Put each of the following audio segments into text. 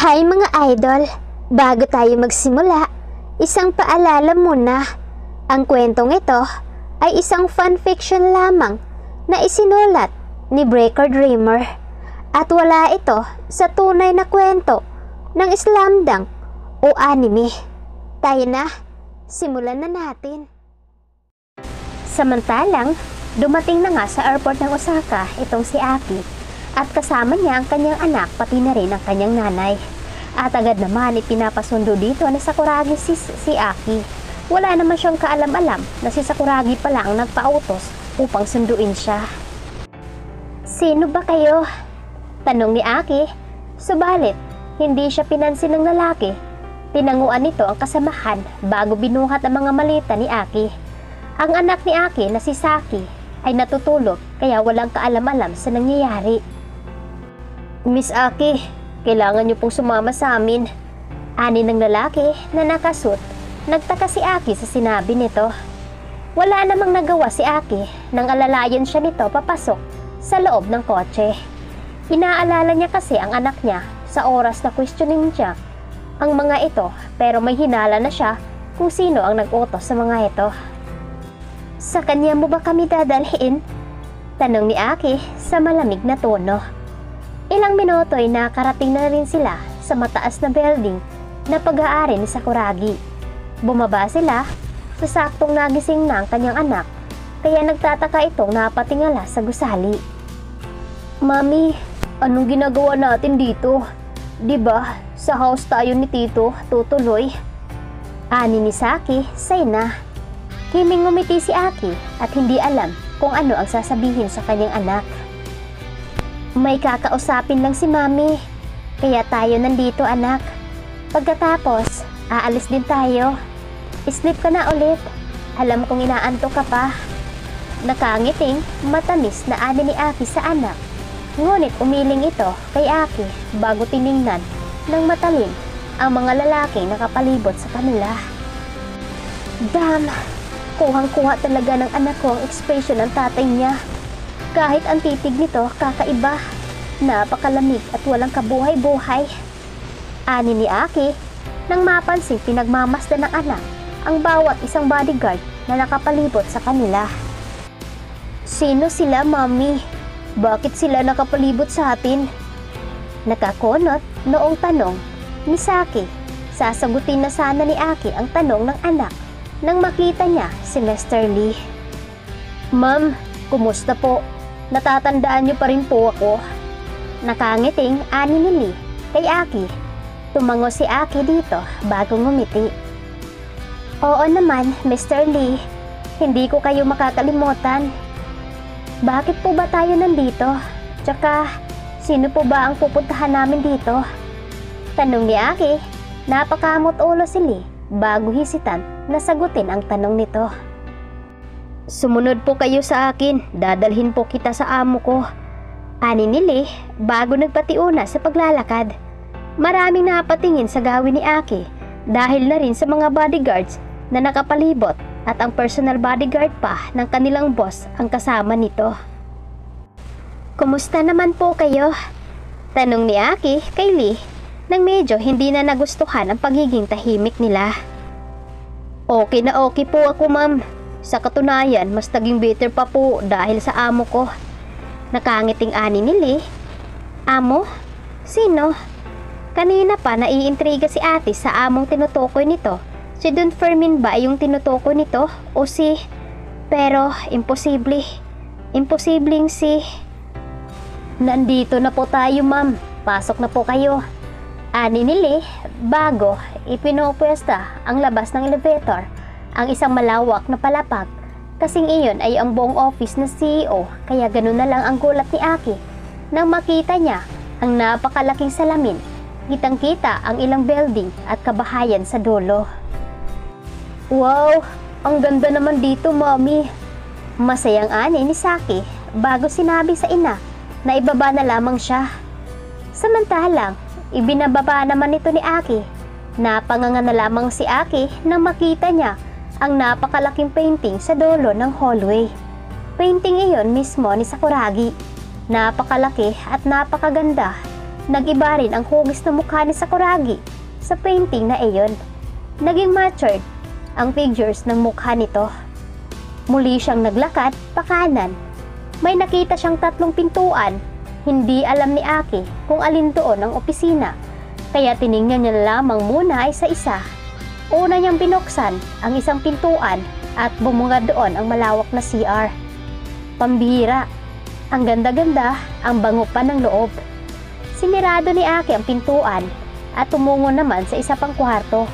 Hi mga idol! Bago tayo magsimula, isang paalala muna. Ang kwentong ito ay isang fanfiction lamang na isinulat ni Breaker Dreamer at wala ito sa tunay na kwento ng slamdunk o anime. Tayo na, simulan na natin. Samantalang, dumating na nga sa airport ng Osaka itong si Aki at kasama niya ang kanyang anak pati na rin ang kanyang nanay. At agad naman ipinapasundo dito ni Sakuragi si Aki. Wala naman siyang kaalam-alam na si Sakuragi pala ang nagpautos upang sunduin siya. Sino ba kayo? Tanong ni Aki. Subalit, hindi siya pinansin ng lalaki. Tinanguan nito ang kasamahan bago binuhat ang mga malita ni Aki. Ang anak ni Aki na si Saki ay natutulog kaya walang kaalam-alam sa nangyayari. Miss Aki, kailangan niyo pong sumama sa amin. Ani ng lalaki na nakasuot. Nagtaka si Aki sa sinabi nito. Wala namang nagawa si Aki nang alalayan siya nito papasok sa loob ng kotse. Inaalala niya kasi ang anak niya sa oras na questioning niya ang mga ito, pero may hinala na siya kung sino ang nag-utos sa mga ito. Sa kanya mo ba kami dadalhin? Tanong ni Aki sa malamig na tono. Ilang minuto ay nakarating na rin sila sa mataas na building na pag-aari ni Sakuragi. Bumaba sila sa saktong nagising na ang kanyang anak, kaya nagtataka itong napatingala sa gusali. Mami, anong ginagawa natin dito? Diba, sa house tayo ni Tito tutuloy? Ani ni Saki sa ina. Himing ngumiti si Aki at hindi alam kung ano ang sasabihin sa kanyang anak. May kakausapin lang si Mami, kaya tayo nandito anak. Pagkatapos, aalis din tayo. Sleep ka na ulit. Alam kong inaantok ka pa. Nakangiting, matamis na ani ni Aki sa anak. Ngunit umiling ito kay Aki bago tiningnan ng matalim ang mga lalaking nakapalibot sa kanila. Damn! Kuhang-kuha talaga ng anak ko ang expression ng tatay niya. Kahit ang titig nito kakaiba, napakalamig at walang kabuhay-buhay. Ani ni Aki nang mapansing pinagmamasdan ng anak ang bawat isang bodyguard na nakapalibot sa kanila. Sino sila, Mami? Bakit sila nakapalibot sa atin? Nakakunot noong tanong ni Saki. Sasagutin na sana ni Aki ang tanong ng anak nang makita niya si Mr. Lee. Ma'am, kumusta po? Natatandaan niyo pa rin po ako. Nakangiting ani ni Lee kay Aki. Tumango si Aki dito bago ngumiti. Oo naman, Mr. Lee. Hindi ko kayo makakalimutan. Bakit po ba tayo nandito? Tsaka, sino po ba ang pupuntahan namin dito? Tanong ni Aki. Napakamot ulo si Lee bago hisitan na sagutin ang tanong nito. Sumunod po kayo sa akin, dadalhin po kita sa amo ko. Ani ni Lee bago nagpatiuna sa paglalakad. Maraming napatingin sa gawin ni Aki dahil na rin sa mga bodyguards na nakapalibot at ang personal bodyguard pa ng kanilang boss ang kasama nito. Kumusta naman po kayo? Tanong ni Aki kay Lee nang medyo hindi na nagustuhan ang pagiging tahimik nila. Okay na okay po ako, ma'am. Sa katunayan, mas naging bitter pa po dahil sa amo ko. Nakangiting ani ni Lee. Amo? Sino? Kanina pa naiintriga si ate sa among tinutukoy nito. Si Don Fermin ba yung tinutukoy nito? O si... Pero, imposible. Imposibleng si... Nandito na po tayo, ma'am. Pasok na po kayo. Ani ni Lee, bago ipinopwesta ang labas ng elevator. Ang isang malawak na palapag, kasing iyon ay ang buong office na CEO, kaya ganun na lang ang gulat ni Aki nang makita niya ang napakalaking salamin. Kitang-kita ang ilang building at kabahayan sa dulo. Wow, ang ganda naman dito, Mami. Masayang ani ni Saki bago sinabi sa ina na ibaba na lamang siya. Samantalang, ibinababa naman ito ni Aki. Napanganga na lamang si Aki nang makita niya ang napakalaking painting sa dulo ng hallway. Painting iyon mismo ni Sakuragi. Napakalaki at napakaganda Nag-iba rin ang hugis ng mukha ni Sakuragi sa painting na iyon. Naging matured ang figures ng mukha nito. Muli siyang naglakad pakanan. May nakita siyang 3 pintuan. Hindi alam ni Aki kung alin doon ang opisina, kaya tiningnan niya lamang muna isa-isa. Una niyang binuksan ang isang pintuan at bumungad doon ang malawak na CR. Pambihira, ang ganda-ganda, ang bango pa ng loob. Sinirado ni Aki ang pintuan at tumungo naman sa isa pang kwarto.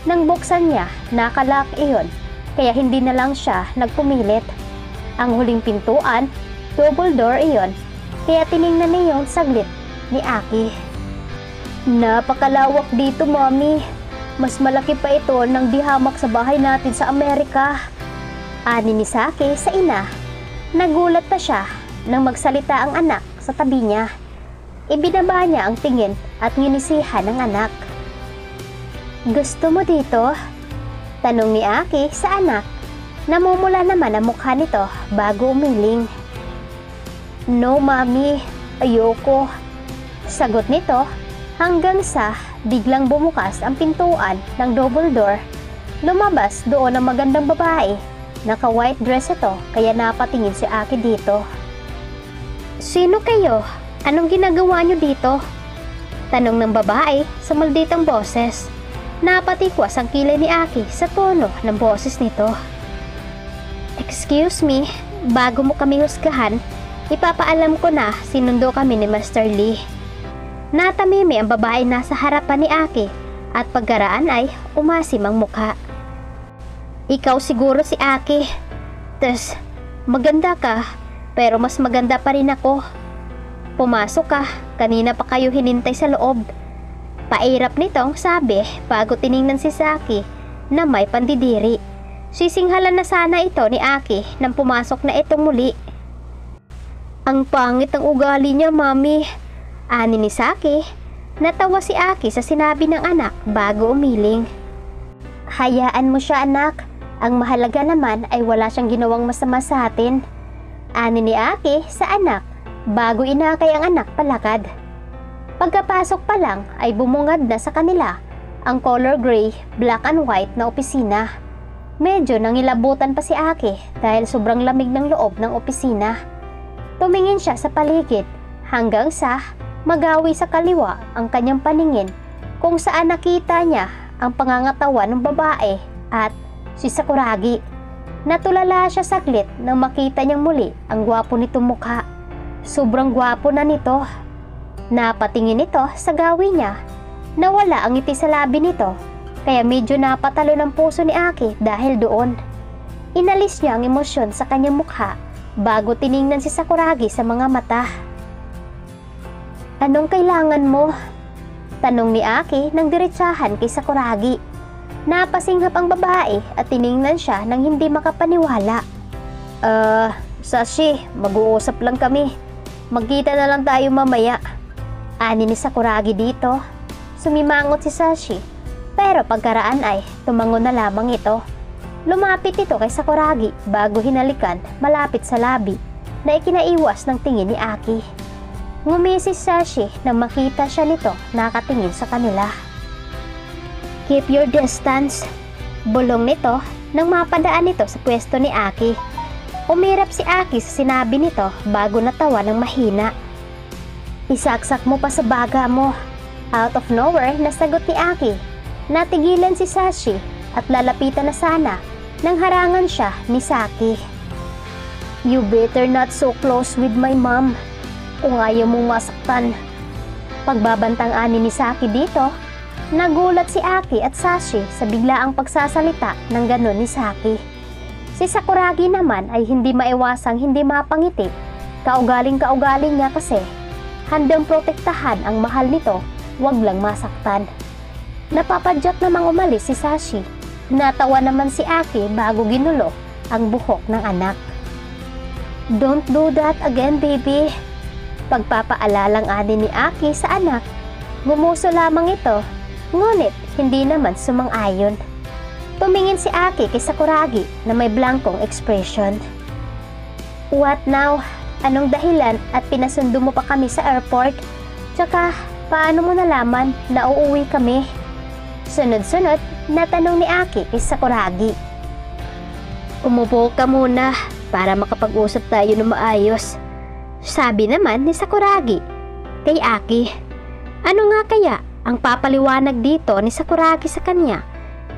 Nang buksan niya, nakalock iyon, kaya hindi na lang siya nagpumilit. Ang huling pintuan, double door iyon, kaya tiningnan niyon saglit ni Aki. Napakalawak dito, Mommy. Mas malaki pa ito ng dihamak sa bahay natin sa Amerika. Ani ni Saki sa ina. Nagulat pa siya nang magsalita ang anak sa tabi niya. Ibinaba niya ang tingin at nginisihan ng anak. Gusto mo dito? Tanong ni Aki sa anak. Namumula naman ang mukha nito bago umiling. No, Mami. Ayoko. Sagot nito hanggang sa biglang bumukas ang pintuan ng double door. Lumabas doon ang magandang babae. Naka-white dress ito kaya napatingin si Aki dito. Sino kayo? Anong ginagawa niyo dito? Tanong ng babae sa malditang boses. Napatikwas ang kilay ni Aki sa tono ng boses nito. Excuse me, bago mo kami husgahan, ipapaalam ko na sinundo kami ni Master Lee. Natamimi ang babae nasa harapan ni Aki at pagkaraan ay umasim ang mukha. Ikaw siguro si Aki. Tas, maganda ka, pero mas maganda pa rin ako. Pumasok ka, kanina pa kayo hinintay sa loob. Pairap nitong sabi bago tiningnan si Saki na may pandidiri. Sisinghalan na sana ito ni Aki nang pumasok na itong muli. Ang pangit ng ugali niya, Mami. Ani ni Saki. Natawa si Aki sa sinabi ng anak bago umiling. Hayaan mo siya, anak. Ang mahalaga naman ay wala siyang ginawang masama sa atin. Ani ni Aki sa anak bago inakay ang anak palakad. Pagkapasok pa lang ay bumungad na sa kanila ang color gray, black and white na opisina. Medyo nangilabutan pa si Aki dahil sobrang lamig ng loob ng opisina. Tumingin siya sa paligid hanggang sa magawi sa kaliwa ang kanyang paningin kung saan nakita niya ang pangangatawan ng babae at si Sakuragi. Natulala siya saglit nang makita niyang muli ang gwapo nitong mukha. Sobrang gwapo na nito. Napatingin ito sa gawi niya. Nawala ang ngiti sa labi nito, kaya medyo napatalo ng puso ni Aki dahil doon. Inalis niya ang emosyon sa kanyang mukha bago tiningnan si Sakuragi sa mga mata. Anong kailangan mo? Tanong ni Aki nang diretsahan kay Sakuragi. Napasinghap ang babae at tiningnan siya nang hindi makapaniwala. Sashi, mag-uusap lang kami. Magkita na lang tayo mamaya. Ani ni Sakuragi dito. Sumimangot si Sashi, pero pagkaraan ay tumango na lamang ito. Lumapit ito kay Sakuragi bago hinalikan malapit sa labi na ikinaiwas ng tingin ni Aki. Ngumisi si Sashi nang makita siya nito nakatingin sa kanila. Keep your distance. Bulong nito nang mapadaan nito sa pwesto ni Aki. Umirap si Aki sa sinabi nito bago natawa ng mahina. Isaksak mo pa sa baga mo. Out of nowhere, nasagot ni Aki. Natigilan si Sashi at lalapitan na sana nang harangan siya ni Saki. You better not so close with my mom kung ayaw mong masaktan. Pagbabantang ani ni Saki dito, nagulat si Aki at Sashi sa biglaang pagsasalita ng ganon ni Saki. Si Sakuragi naman ay hindi maiwasang hindi mapangiti. Kaugaling-kaugaling niya kasi handang protektahan ang mahal nito, wag lang masaktan. Napapadyat namang umalis si Sashi. Natawa naman si Aki bago ginulo ang buhok ng anak. Don't do that again, baby. Pagpapaalalang ani ni Aki sa anak. Gumuso lamang ito, ngunit hindi naman sumang-ayon. Tumingin si Aki kay Sakuragi na may blankong expression. What now? Anong dahilan at pinasundo mo pa kami sa airport? Tsaka paano mo nalaman na uuwi kami? Sunod-sunod na tanong ni Aki kay Sakuragi. Umupo ka muna para makapag-usap tayo ng maayos, sabi naman ni Sakuragi kay Aki. Ano nga kaya ang papaliwanag dito ni Sakuragi sa kanya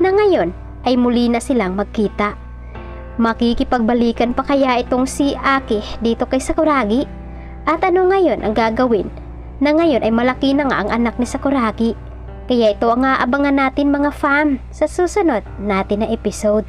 na ngayon ay muli na silang magkita? Makikipagbalikan pa kaya itong si Aki dito kay Sakuragi? At ano ngayon ang gagawin na ngayon ay malaki na nga ang anak ni Sakuragi? Kaya ito ang aabangan natin mga fam sa susunod natin na episode.